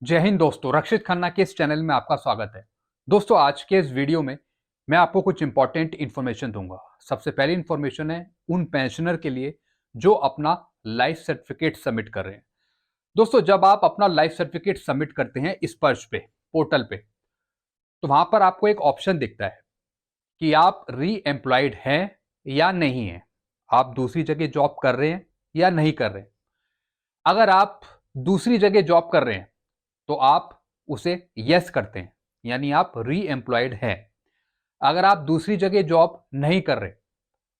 जय हिंद दोस्तों, रक्षित खन्ना के इस चैनल में आपका स्वागत है। दोस्तों, आज के इस वीडियो में मैं आपको कुछ इंपॉर्टेंट इन्फॉर्मेशन दूंगा। सबसे पहली इन्फॉर्मेशन है उन पेंशनर के लिए जो अपना लाइफ सर्टिफिकेट सबमिट कर रहे हैं। दोस्तों, जब आप अपना लाइफ सर्टिफिकेट सबमिट करते हैं स्पर्श पे, पोर्टल पे, तो वहां पर आपको एक ऑप्शन दिखता है कि आप री एम्प्लॉयड हैं या नहीं है, आप दूसरी जगह जॉब कर रहे हैं या नहीं कर रहे हैं। अगर आप दूसरी जगह जॉब कर रहे हैं तो आप उसे यस करते हैं, यानी आप री एम्प्लॉयड हैं। अगर आप दूसरी जगह जॉब नहीं कर रहे,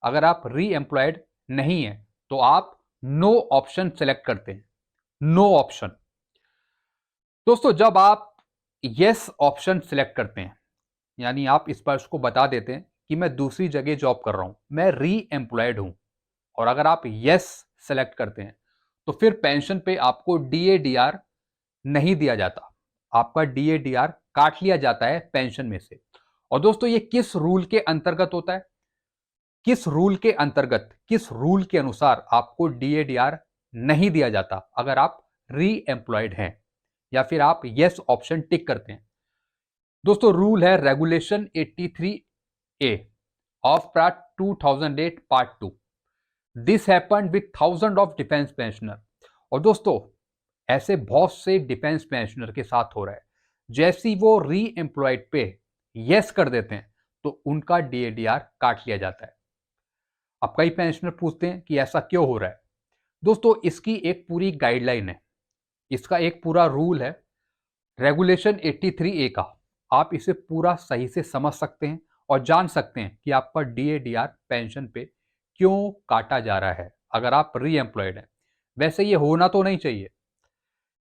अगर आप री एम्प्लॉयड नहीं है, तो आप नो ऑप्शन सेलेक्ट करते हैं, नो ऑप्शन। दोस्तों, जब आप यस ऑप्शन सेलेक्ट करते हैं, यानी आप इस पर उसको बता देते हैं कि मैं दूसरी जगह जॉब कर रहा हूं, मैं री एम्प्लॉयड हूं, और अगर आप यस सेलेक्ट करते हैं तो फिर पेंशन पे आपको डीएडीआर नहीं दिया जाता, आपका डीएडीआर काट लिया जाता है पेंशन में से। और दोस्तों, ये किस रूल के अंतर्गत होता है, किस रूल के अंतर्गत, किस रूल के अनुसार आपको डीएडीआर नहीं दिया जाता अगर आप री एम्प्लॉयड हैं या फिर आप यस ऑप्शन टिक करते हैं। दोस्तों, रूल है regulation 83A of Pratt 2008 part 2। This happened with thousand of defence pensioner. और दोस्तों, ऐसे बहुत से डिफेंस पेंशनर के साथ हो रहा है, जैसी वो री एम्प्लॉयड पे यस कर देते हैं तो उनका डीएडीआर काट लिया जाता है। अब कई पेंशनर पूछते हैं कि ऐसा क्यों हो रहा है। दोस्तों, इसकी एक पूरी गाइडलाइन है, इसका एक पूरा रूल है, रेगुलेशन 83A का। आप इसे पूरा सही से समझ सकते हैं और जान सकते हैं कि आपका डीएडीआर पेंशन पे क्यों काटा जा रहा है अगर आप री एम्प्लॉयड हैं। वैसे ये होना तो नहीं चाहिए,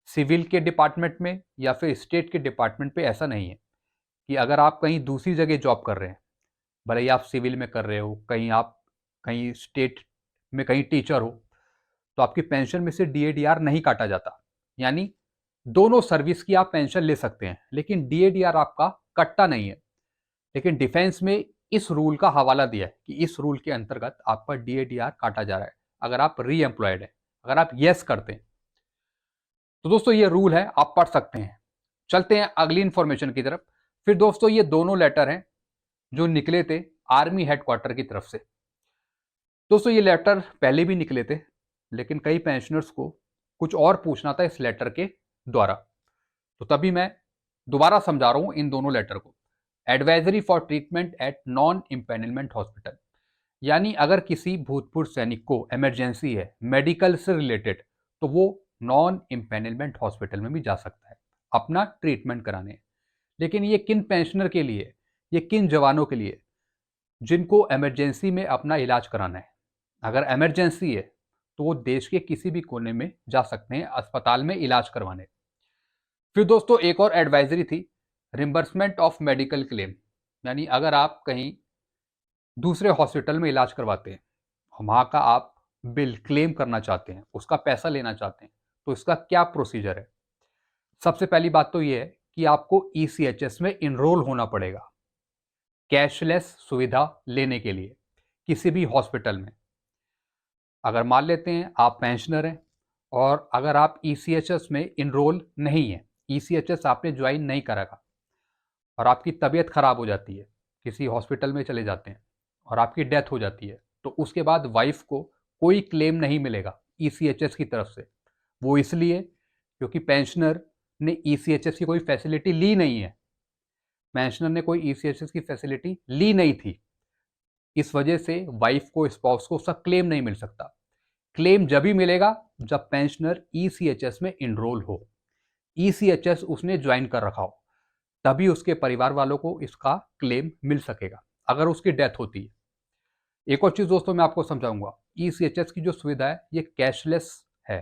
सिविल के डिपार्टमेंट में या फिर स्टेट के डिपार्टमेंट पे ऐसा नहीं है कि अगर आप कहीं दूसरी जगह जॉब कर रहे हैं, भले ही आप सिविल में कर रहे हो, कहीं आप कहीं स्टेट में कहीं टीचर हो, तो आपकी पेंशन में से डीएडीआर नहीं काटा जाता। यानी दोनों सर्विस की आप पेंशन ले सकते हैं, लेकिन डीएडीआर आपका कटता नहीं है। लेकिन डिफेंस में इस रूल का हवाला दिया है कि इस रूल के अंतर्गत आपका डीएडीआर काटा जा रहा है अगर आप री एम्प्लॉयड हैं, अगर आप यस करते हैं। तो दोस्तों, ये रूल है, आप पढ़ सकते हैं। चलते हैं अगली इंफॉर्मेशन की तरफ। फिर दोस्तों, ये दोनों लेटर हैं जो निकले थे आर्मी हेडक्वार्टर की तरफ से। दोस्तों, ये लेटर पहले भी निकले थे, लेकिन कई पेंशनर्स को कुछ और पूछना था इस लेटर के द्वारा, तो तभी मैं दोबारा समझा रहा हूं इन दोनों लेटर को। Advisory for treatment at non इम्पेनलमेंट hospital, यानी अगर किसी भूतपूर्व सैनिक को इमरजेंसी है मेडिकल से रिलेटेड, तो वो नॉन इम्पेनलमेंट हॉस्पिटल में भी जा सकता है अपना ट्रीटमेंट कराने। लेकिन ये किन पेंशनर के लिए, ये किन जवानों के लिए जिनको इमरजेंसी में अपना इलाज कराना है। अगर इमरजेंसी है तो वो देश के किसी भी कोने में जा सकते हैं अस्पताल में इलाज करवाने। फिर दोस्तों, एक और एडवाइजरी थी, रिम्बर्समेंट ऑफ मेडिकल क्लेम, यानी अगर आप कहीं दूसरे हॉस्पिटल में इलाज करवाते हैं और वहाँ का आप बिल क्लेम करना चाहते हैं, उसका पैसा लेना चाहते हैं, तो इसका क्या प्रोसीजर है। सबसे पहली बात तो ये है कि आपको ईसीएचएस में इनरोल होना पड़ेगा कैशलेस सुविधा लेने के लिए किसी भी हॉस्पिटल में। अगर मान लेते हैं आप पेंशनर हैं और अगर आप ईसीएचएस में इनरोल नहीं है, ईसीएचएस आपने ज्वाइन नहीं करा और आपकी तबीयत खराब हो जाती है, किसी हॉस्पिटल में चले जाते हैं और आपकी डेथ हो जाती है, तो उसके बाद वाइफ को कोई क्लेम नहीं मिलेगा ईसीएचएस की तरफ से। वो इसलिए क्योंकि पेंशनर ने ईसीएचएस की कोई फैसिलिटी ली नहीं है, पेंशनर ने कोई ईसीएचएस की फैसिलिटी ली नहीं थी। इस वजह से वाइफ को, स्पाउस को उसका क्लेम नहीं मिल सकता। क्लेम जब ही मिलेगा जब पेंशनर ईसीएचएस में इनरोल हो, ईसीएचएस उसने ज्वाइन कर रखा हो, तभी उसके परिवार वालों को इसका क्लेम मिल सकेगा अगर उसकी डेथ होती है। एक और चीज दोस्तों मैं आपको समझाऊंगा, ईसीएचएस की जो सुविधा है ये कैशलेस है,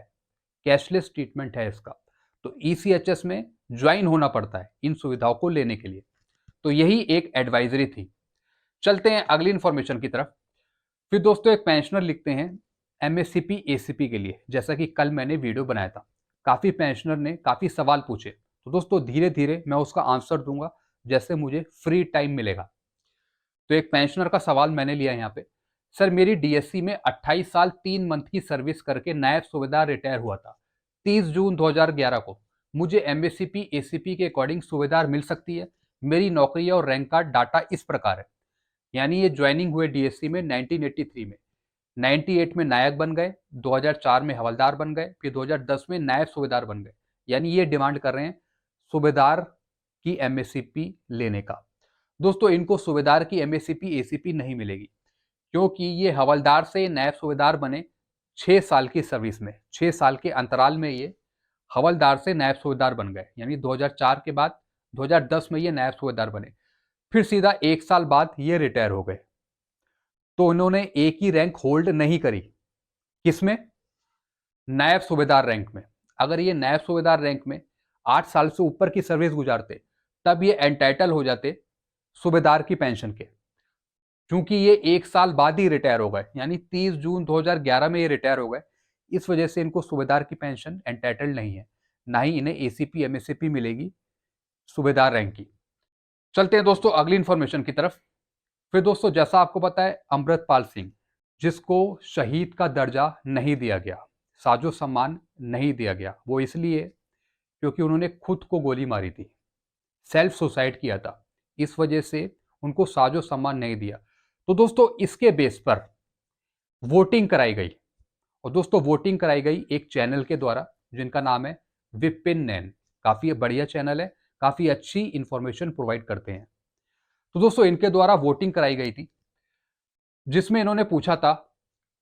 कैशलेस ट्रीटमेंट है इसका। तो ईसीएचएस में ज्वाइन होना पड़ता है इन सुविधाओं को लेने के लिए। तो यही एक एडवाइजरी थी। चलते हैं अगली इंफॉर्मेशन की तरफ। फिर दोस्तों, एक पेंशनर लिखते हैं एमएससीपी एसीपी के लिए, जैसा कि कल मैंने वीडियो बनाया था, काफ़ी पेंशनर ने काफ़ी सवाल पूछे, तो दोस्तों धीरे धीरे मैं उसका आंसर दूंगा जैसे मुझे फ्री टाइम मिलेगा। तो एक पेंशनर का सवाल मैंने लिया यहाँ पे, सर मेरी डीएससी में 28 साल 3 मंथ की सर्विस करके नायब सूबेदार रिटायर हुआ था 30 जून 2011 को। मुझे एमएससीपी एसीपी के अकॉर्डिंग सुबेदार मिल सकती है। मेरी नौकरी और रैंक कार्ड डाटा इस प्रकार है। यानी ये ज्वाइनिंग हुए डीएससी में 1983 में, 98 में नायक बन गए, 2004 में हवलदार बन गए, फिर 2010 में नायब सूबेदार बन गए। यानी ये डिमांड कर रहे हैं सूबेदार की एमएससीपी लेने का। दोस्तों इनको सूबेदार की एमएससीपी एसीपी नहीं मिलेगी, क्योंकि ये हवलदार से नायब सूबेदार बने 6 साल की सर्विस में, 6 साल के अंतराल में ये हवलदार से नायब सूबेदार बन गए। यानी 2004 के बाद 2010 में ये नायब सूबेदार बने, फिर सीधा 1 साल बाद ये रिटायर हो गए। तो इन्होंने एक ही रैंक होल्ड नहीं करी। किसमें? नायब सूबेदार रैंक में। अगर ये नायब सूबेदार रैंक में 8 साल से ऊपर की सर्विस गुजारते, तब ये एंटाइटल हो जाते सूबेदार की पेंशन के। क्योंकि ये 1 साल बाद ही रिटायर हो गए, यानी 30 जून 2011 में ये रिटायर हो गए, इस वजह से इनको सूबेदार की पेंशन एंटाइटल नहीं है, ना ही इन्हें एसीपी एमएससीपी मिलेगी सूबेदार रैंक की। चलते हैं दोस्तों अगली इंफॉर्मेशन की तरफ। फिर दोस्तों जैसा आपको पता है, अमृतपाल सिंह, जिसको शहीद का दर्जा नहीं दिया गया, साजो सम्मान नहीं दिया गया, वो इसलिए क्योंकि उन्होंने खुद को गोली मारी थी, सेल्फ सुसाइड किया था, इस वजह से उनको साजो सम्मान नहीं दिया। तो दोस्तों इसके बेस पर वोटिंग कराई गई, और दोस्तों वोटिंग कराई गई एक चैनल के द्वारा जिनका नाम है विपिन नैन। काफ़ी बढ़िया चैनल है, काफ़ी अच्छी इंफॉर्मेशन प्रोवाइड करते हैं। तो दोस्तों इनके द्वारा वोटिंग कराई गई थी, जिसमें इन्होंने पूछा था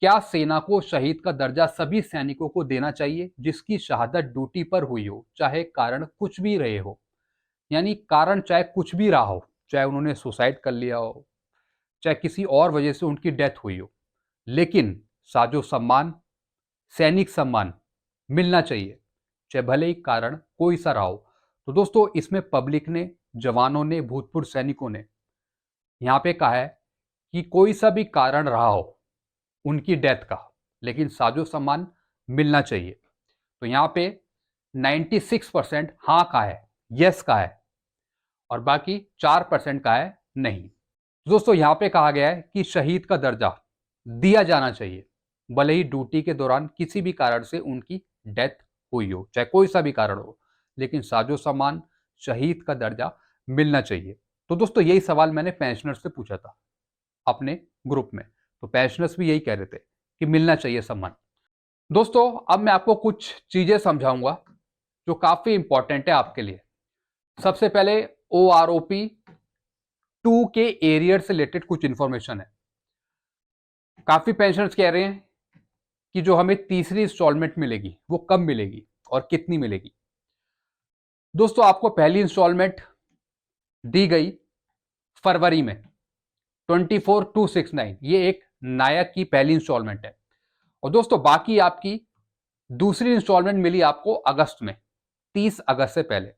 क्या सेना को शहीद का दर्जा सभी सैनिकों को देना चाहिए जिसकी शहादत ड्यूटी पर हुई हो, चाहे कारण कुछ भी रहे हो। यानी कारण चाहे कुछ भी रहा हो, चाहे उन्होंने सुसाइड कर लिया हो, चाहे किसी और वजह से उनकी डेथ हुई हो, लेकिन साजो सम्मान, सैनिक सम्मान मिलना चाहिए, चाहे भले ही कारण कोई सा रहा हो। तो दोस्तों इसमें पब्लिक ने, जवानों ने, भूतपूर्व सैनिकों ने यहाँ पे कहा है कि कोई सा भी कारण रहा हो उनकी डेथ का, लेकिन साजो सम्मान मिलना चाहिए। तो यहाँ पे 96% हाँ का है, यस का है, और बाकी 4% का है नहीं। दोस्तों यहाँ पे कहा गया है कि शहीद का दर्जा दिया जाना चाहिए, भले ही ड्यूटी के दौरान किसी भी कारण से उनकी डेथ हुई हो, चाहे कोई सा भी कारण हो, लेकिन साजो सम्मान, शहीद का दर्जा मिलना चाहिए। तो दोस्तों यही सवाल मैंने पेंशनर्स से पूछा था अपने ग्रुप में, तो पेंशनर्स भी यही कह रहे थे कि मिलना चाहिए सम्मान। दोस्तों अब मैं आपको कुछ चीजें समझाऊंगा जो काफी इंपॉर्टेंट है आपके लिए। सबसे पहले OROP 2 के एरियर से रिलेटेड कुछ इंफॉर्मेशन है। काफी पेंशनर्स कह रहे हैं कि जो हमें तीसरी इंस्टॉलमेंट मिलेगी वो कब मिलेगी और कितनी मिलेगी। दोस्तों आपको पहली इंस्टॉलमेंट दी गई फरवरी में 24,269, ये एक नायक की पहली इंस्टॉलमेंट है। और दोस्तों बाकी आपकी दूसरी इंस्टॉलमेंट मिली आपको अगस्त में, 30 अगस्त से पहले।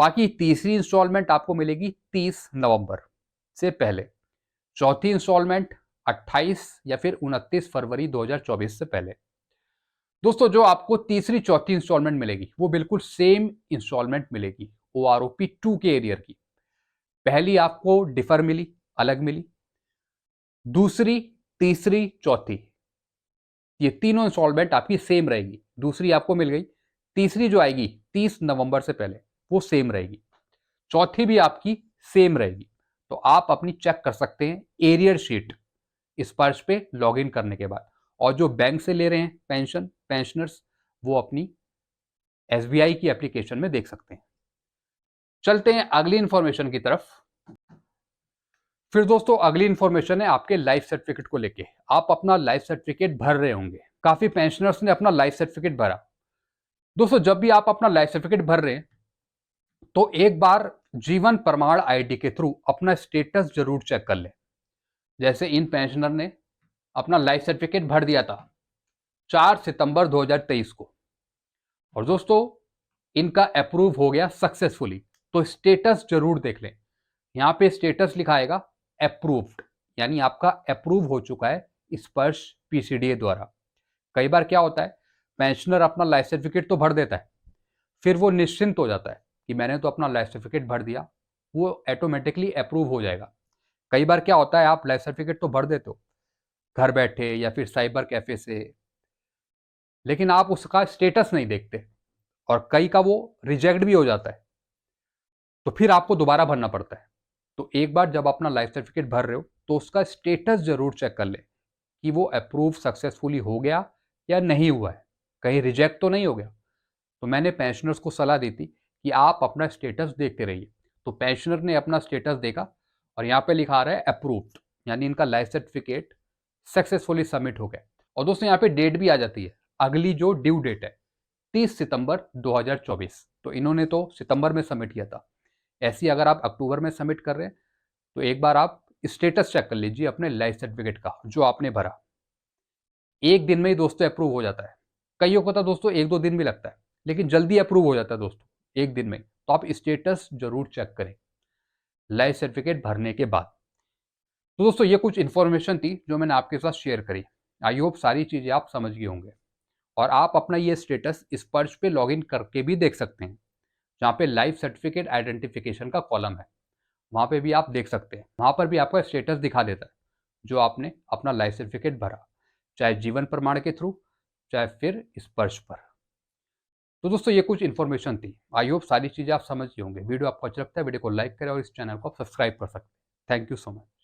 बाकी तीसरी इंस्टॉलमेंट आपको मिलेगी 30 नवंबर से पहले। चौथी इंस्टॉलमेंट 28 या फिर 29 फरवरी 2024 से पहले। दोस्तों जो आपको तीसरी चौथी इंस्टॉलमेंट मिलेगी वो बिल्कुल सेम इंस्टॉलमेंट मिलेगी OROP 2 के एरियर की। पहली आपको डिफर मिली, अलग मिली, दूसरी, तीसरी, चौथी, ये तीनों इंस्टॉलमेंट आपकी सेम रहेगी। दूसरी आपको मिल गई, तीसरी जो आएगी 30 नवंबर से पहले वो सेम रहेगी, चौथी भी आपकी सेम रहेगी। तो आप अपनी चेक कर सकते हैं एरियर शीट स्पर्श पे लॉगिन करने के बाद। और जो बैंक से ले रहे हैं पेंशनर्स, वो अपनी SBI की एप्लीकेशन में देख सकते हैं। चलते हैं अगली इंफॉर्मेशन की तरफ। फिर दोस्तों अगली इंफॉर्मेशन है आपके लाइफ सर्टिफिकेट को लेके। आप अपना लाइफ सर्टिफिकेट भर रहे होंगे, काफी पेंशनर्स ने अपना लाइफ सर्टिफिकेट भरा। दोस्तों जब भी आप अपना लाइफ सर्टिफिकेट भर रहे हैं तो एक बार जीवन प्रमाण ID के थ्रू अपना स्टेटस जरूर चेक कर लें। जैसे इन पेंशनर ने अपना लाइफ सर्टिफिकेट भर दिया था 4 सितंबर 2023 को, और दोस्तों इनका अप्रूव हो गया सक्सेसफुली। तो स्टेटस जरूर देख लें, यहाँ पे स्टेटस लिखा आएगा अप्रूव्ड, यानी आपका अप्रूव हो चुका है स्पर्श PCDA द्वारा। कई बार क्या होता है, पेंशनर अपना लाइफ सर्टिफिकेट तो भर देता है, फिर वो निश्चिंत हो जाता है कि मैंने तो अपना लाइफ सर्टिफिकेट भर दिया, वो ऑटोमेटिकली अप्रूव हो जाएगा। कई बार क्या होता है, आप लाइफ सर्टिफिकेट तो भर देते हो घर बैठे या फिर साइबर कैफे से, लेकिन आप उसका स्टेटस नहीं देखते, और कई का वो रिजेक्ट भी हो जाता है, तो फिर आपको दोबारा भरना पड़ता है। तो एक बार जब अपना लाइफ सर्टिफिकेट भर रहे हो तो उसका स्टेटस जरूर चेक कर ले कि वो अप्रूव सक्सेसफुली हो गया या नहीं हुआ है, कहीं रिजेक्ट तो नहीं हो गया। तो मैंने पेंशनर्स को सलाह दी थी कि आप अपना स्टेटस देखते रहिए। तो पेंशनर ने अपना स्टेटस देखा और यहाँ पे लिखा आ रहा है अप्रूव्ड, यानी इनका लाइफ सर्टिफिकेट सक्सेसफुली सबमिट हो गया। और दोस्तों यहाँ पे डेट भी आ जाती है, अगली जो ड्यू डेट है 30 सितंबर 2024। तो इन्होंने तो सितंबर में सबमिट किया था, ऐसी अगर आप अक्टूबर में सबमिट कर रहे हैं तो एक बार आप स्टेटस चेक कर लीजिए अपने लाइफ सर्टिफिकेट का जो आपने भरा। एक दिन में ही दोस्तों अप्रूव हो जाता है, कईयों को तो दोस्तों 1-2 दिन भी लगता है, लेकिन जल्दी अप्रूव हो जाता है दोस्तों एक दिन में। तो आप स्टेटस जरूर चेक करें लाइफ सर्टिफिकेट भरने के बाद। तो दोस्तों ये कुछ इन्फॉर्मेशन थी जो मैंने आपके साथ शेयर करी। आई होप सारी चीजें आप समझ गए होंगे। और आप अपना ये स्टेटस स्पर्श पे लॉगिन करके भी देख सकते हैं, जहाँ पे लाइफ सर्टिफिकेट आइडेंटिफिकेशन का कॉलम है, वहाँ पे भी आप देख सकते हैं। वहाँ पर भी आपका स्टेटस दिखा देता है जो आपने अपना लाइफ सर्टिफिकेट भरा, चाहे जीवन प्रमाण के थ्रू चाहे फिर स्पर्श पर। तो दोस्तों ये कुछ इन्फॉर्मेशन थी, आई होप सारी चीज़ें आप समझ गए होंगे। वीडियो आपको अच्छा लगता है वीडियो को लाइक करें और इस चैनल को आप सब्सक्राइब कर सकते हैं। Thank you so much.